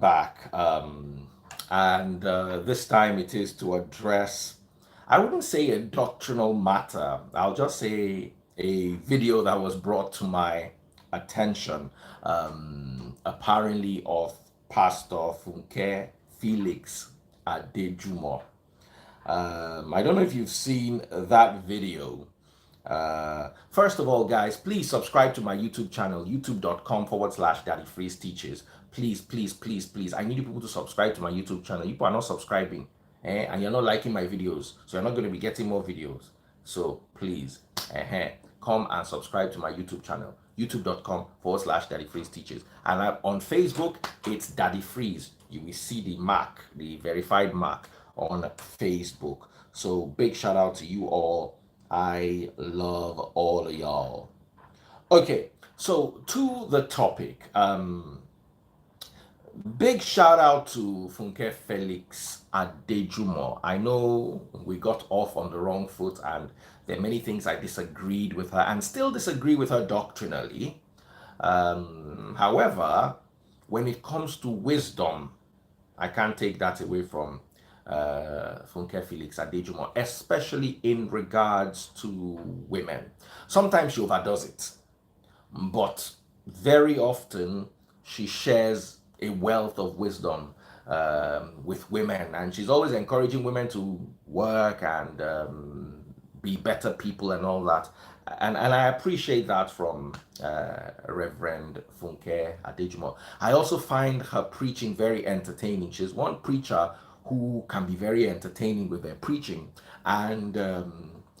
back, and this time it is to address, I wouldn't say a doctrinal matter, I'll just say a video that was brought to my attention, apparently of Pastor Funke Felix Adejumo. I don't know if you've seen that video. First of all, guys, please subscribe to my YouTube channel, youtube.com/Daddy Freeze Teaches. Please, please, please, please. I need people to subscribe to my YouTube channel. You people are not subscribing, and you're not liking my videos, so you're not going to be getting more videos. So please, come and subscribe to my YouTube channel, youtube.com/Daddy Freeze Teaches. And on Facebook, it's Daddy Freeze. You will see the mark, the verified mark on Facebook. So big shout out to you all. I love all of y'all. Okay, so to the topic. Big shout out to Funke Felix Adejumo. I know we got off on the wrong foot, and there are many things I disagreed with her and still disagree with her doctrinally. However, when it comes to wisdom, I can't take that away from Funke Felix Adejumo, especially in regards to women. Sometimes she overdoes it, but very often she shares a wealth of wisdom with women, and she's always encouraging women to work and be better people and all that. And I appreciate that from Reverend Funke Adejumo. I also find her preaching very entertaining. She's one preacher who can be very entertaining with their preaching, and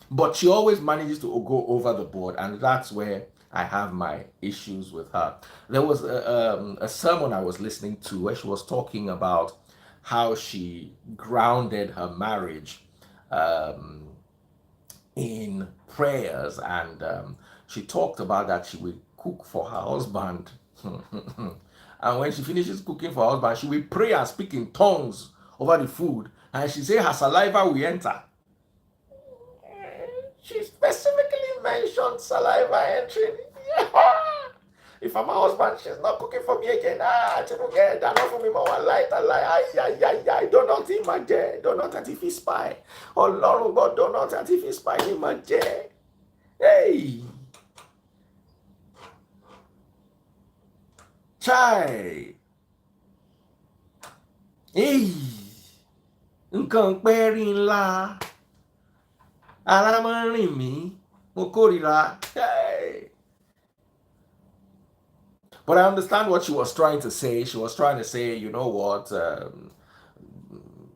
but she always manages to go over the board, and that's where I have my issues with her. There was a sermon I was listening to where she was talking about how she grounded her marriage in prayers, and she talked about that she will cook for her husband. And when she finishes cooking for her husband, she will pray and speak in tongues over the food, and she say her saliva will enter. She specifically mentioned saliva entering. Yeah. If I'm a husband, she's not cooking for me again. Not for me more light. Don't not imagine. Don't not that if he spy. Oh Lord God, don't not that if he spy imagine. Hey. Chai. Hey. Nǹkan pẹ́rín ńlá. Ara máa ń rìn mí. Mo kórìíra. Hey. But I understand what she was trying to say. She was trying to say, you know what,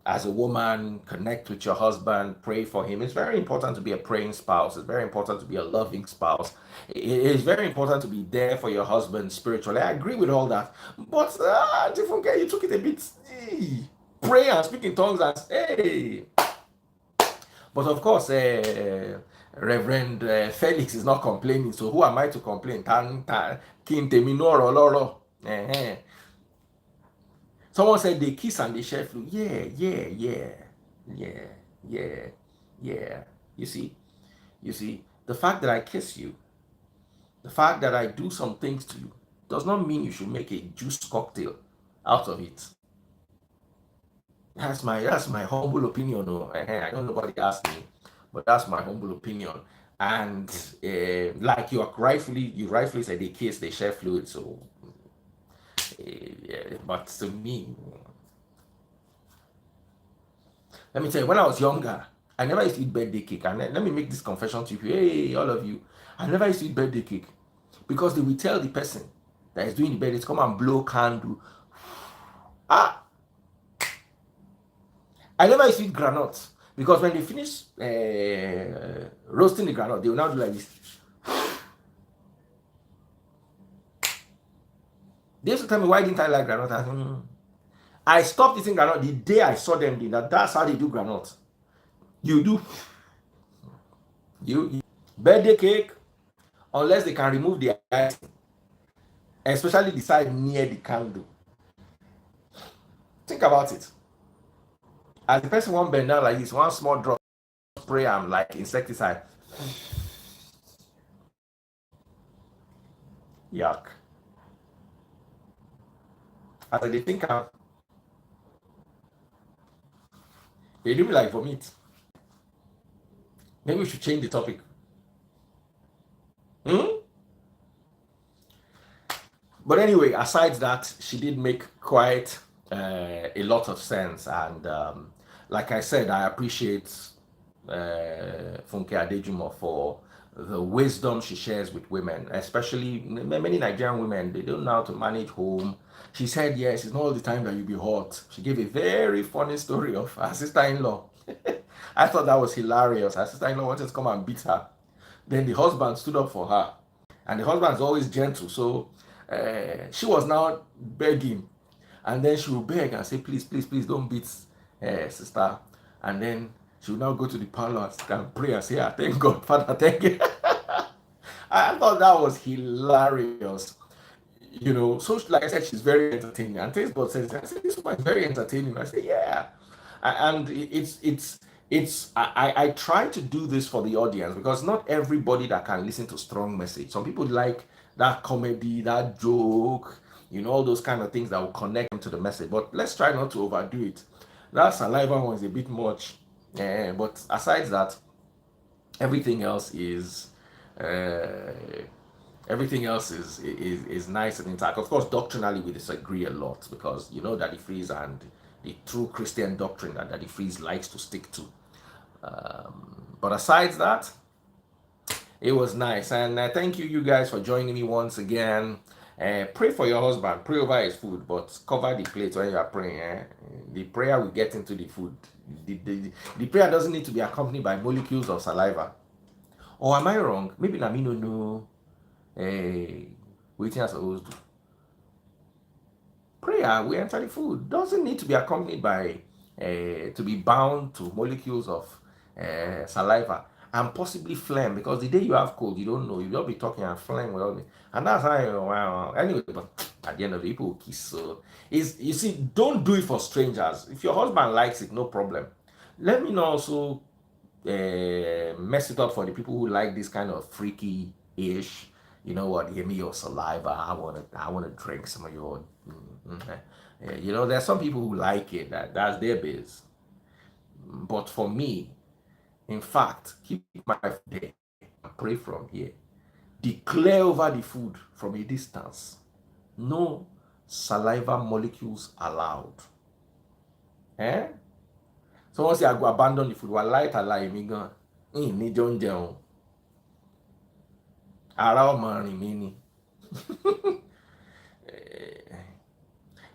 as a woman, connect with your husband, pray for him. It's very important to be a praying spouse. It's very important to be a loving spouse. It is very important to be there for your husband spiritually. I agree with all that. But you took it a bit. Pray and speak in tongues and hey. But of course, Reverend Felix is not complaining, so who am I to complain? Someone said they kiss and they share fluid. Yeah. You see, the fact that I kiss you, the fact that I do some things to you, does not mean you should make a juice cocktail out of it. That's my humble opinion. I don't know what they asked me, but that's my humble opinion. And like you rightfully said, they kiss, they share fluid. So, but to me, let me tell you, when I was younger, I never used to eat birthday cake. And let me make this confession to you, hey, all of you, I never used to eat birthday cake because they will tell the person that is doing the birthday to come and blow candle. I never used to eat granite because when they finish roasting the granite, they will now do like this. They used to tell me, why didn't I like granite? I stopped eating granite the day I saw them doing that. That's how they do granite. You do. You birthday cake, unless they can remove the ice, especially the side near the candle. Think about it. As the person won't bend down like this, one small drop spray and like insecticide. Yuck. As I think They do me like vomit. Maybe we should change the topic. Hmm? But anyway, aside that, she did make quite a lot of sense. And like I said, I appreciate Funke Adejumo for the wisdom she shares with women, especially many Nigerian women. They don't know how to manage home. She said, yes, it's not all the time that you be hot. She gave a very funny story of her sister-in-law. I thought that was hilarious. Her sister-in-law wanted to come and beat her. Then the husband stood up for her. And the husband is always gentle. So she was now begging. And then she would beg and say, please, please, please don't beat sister. And then she would now go to the parlor and pray and say, thank God, Father, thank you. I thought that was hilarious. So like I said, she's very entertaining. And things God says, I said, this woman is very entertaining. I said, yeah. And I try to do this for the audience because not everybody that can listen to strong message. Some people like that comedy, that joke, all those kind of things that will connect them to the message. But let's try not to overdo it. That Saliva one is a bit much. But aside that, everything else is uh, everything else is nice and intact. Of course, doctrinally we disagree a lot because Daddy Freeze and the true Christian doctrine that Daddy Freeze likes to stick to. But aside that, it was nice, and thank you guys for joining me once again. Pray for your husband, pray over his food, but cover the plate when you are praying. The prayer will get into the food. The prayer doesn't need to be accompanied by molecules of saliva. Or am I wrong? Maybe Namino no waiting as supposed to. Prayer, we enter the food, doesn't need to be accompanied by to be bound to molecules of saliva and possibly phlegm, because the day you have cold, you don't know, you'll be talking and phlegm will be, and that's how wow. Anyway, but at the end of the day, people will kiss. So is you see, don't do it for strangers. If your husband likes it, no problem. Let me know also mess it up for the people who like this kind of freaky ish. You know what? Give me your saliva. I wanna drink some of your. There's some people who like it. That's their biz. But for me, in fact, keep my wife there and pray from here. Declare over the food from a distance. No saliva molecules allowed. Eh? So once I go abandon the food, while light alive, me gan. Ní jọ ń jẹun. Ara ọmọ rìn mí ni.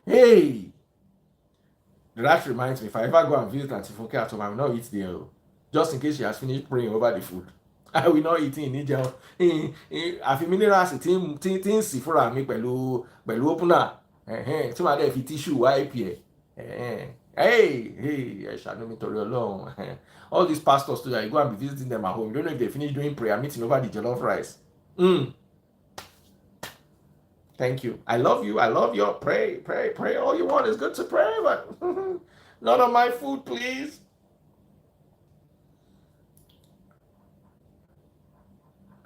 Hey! That reminds me, if I ever go and visit Auntie Funke at home, I will not eat there. Just in case she has finished praying over the food. I will not eat ní jẹun. Àfi minerals tí ń sì fúnra mi pẹ̀lú opener. Tí màá dẹ̀ fi tissue wipe ẹ̀. Hey, ṣàánú mi torí Ọlọ́run. All these pastors too, I go and be visiting them at home. You don't know if they finish doing prayer meeting over the jollof rice. Thank you. I love you. I love your pray. All you want is good to pray, but none of my food, please.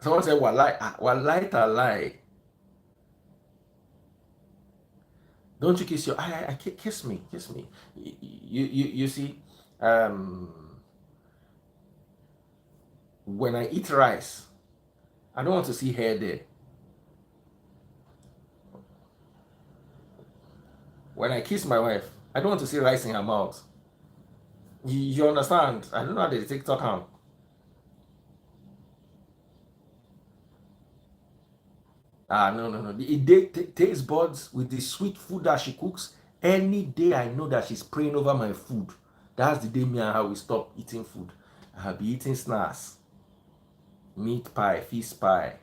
Someone said, Walai talai. Don't you kiss your kiss me. You see, when I eat rice, I don't want to see hair there. When I kiss my wife, I don't want to see rice in her mouth. You understand? I don't know how they take talk on. No. The taste buds with the sweet food that she cooks. Any day I know that she's praying over my food, that's the day me and her will stop eating food. I'll be eating snacks, meat pie, fish pie,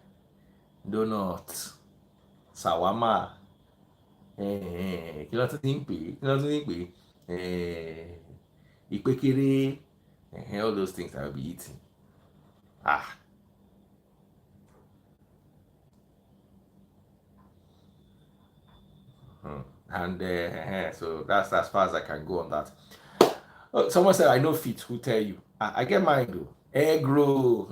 donuts, shawarma. Kí ló tún ti ń pè é? Kí ló tún ti ń pè é? Ìpékeré. All those things I'll be eating. Ah. And so that's as far as I can go on that. Someone said, I know fit. Who tell you? I get mine though. Egg roll.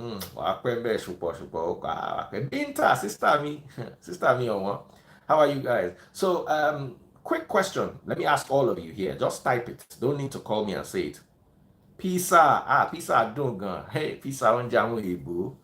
Binta, sister me. Sister me on one. How are you guys? So, quick question. Let me ask all of you here. Just type it. Don't need to call me and say it. Pizza. Pizza don't go. Hey, pizza on jamu ebo.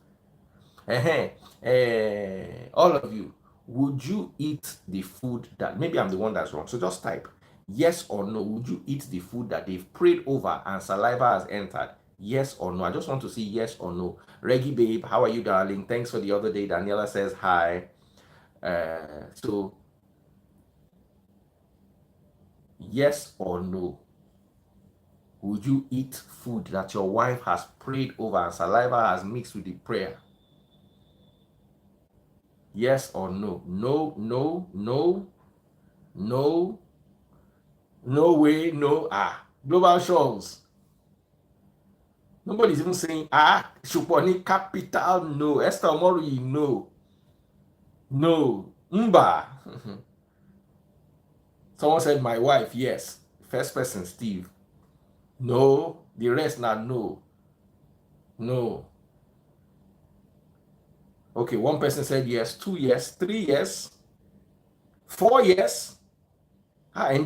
All of you, would you eat the food that, maybe I'm the one that's wrong, so just type yes or no. Would you eat the food that they've prayed over and saliva has entered? Yes or no? I just want to see yes or no. Reggie babe, how are you, darling? Thanks for the other day. Daniela says hi. So yes or no? Would you eat food that your wife has prayed over and saliva has mixed with the prayer? Yes or no? No, no, no, no, no way, no. Global shows. Nobody's even saying Shuponi capital no. Esther Omori no. No. Mba. Someone said my wife, yes. First person, Steve. No. The rest not no. No. Okay, one person said yes, 2 yes, 3 yes, 4 yes. And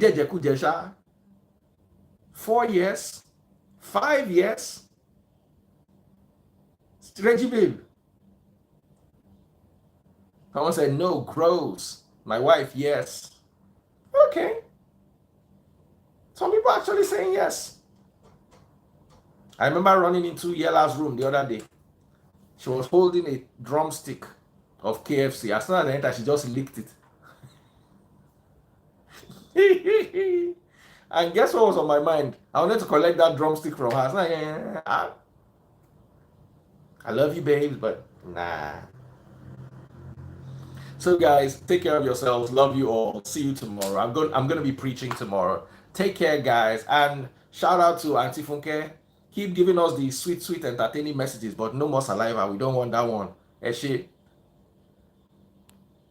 4 yes, 5 yes. Reggie babe. Someone said no, gross. My wife, yes. Okay. Some people actually saying yes. I remember running into Yella's room the other day. She was holding a drumstick of KFC. As soon as I entered, she just licked it. And guess what was on my mind? I wanted to collect that drumstick from her. I love you, babes, but nah. So guys, take care of yourselves. Love you all. See you tomorrow. I'm gonna be preaching tomorrow. Take care, guys, and shout out to Auntie Funke. Keep giving us the sweet, entertaining messages, but no more saliva. We don't want that one. Eshe.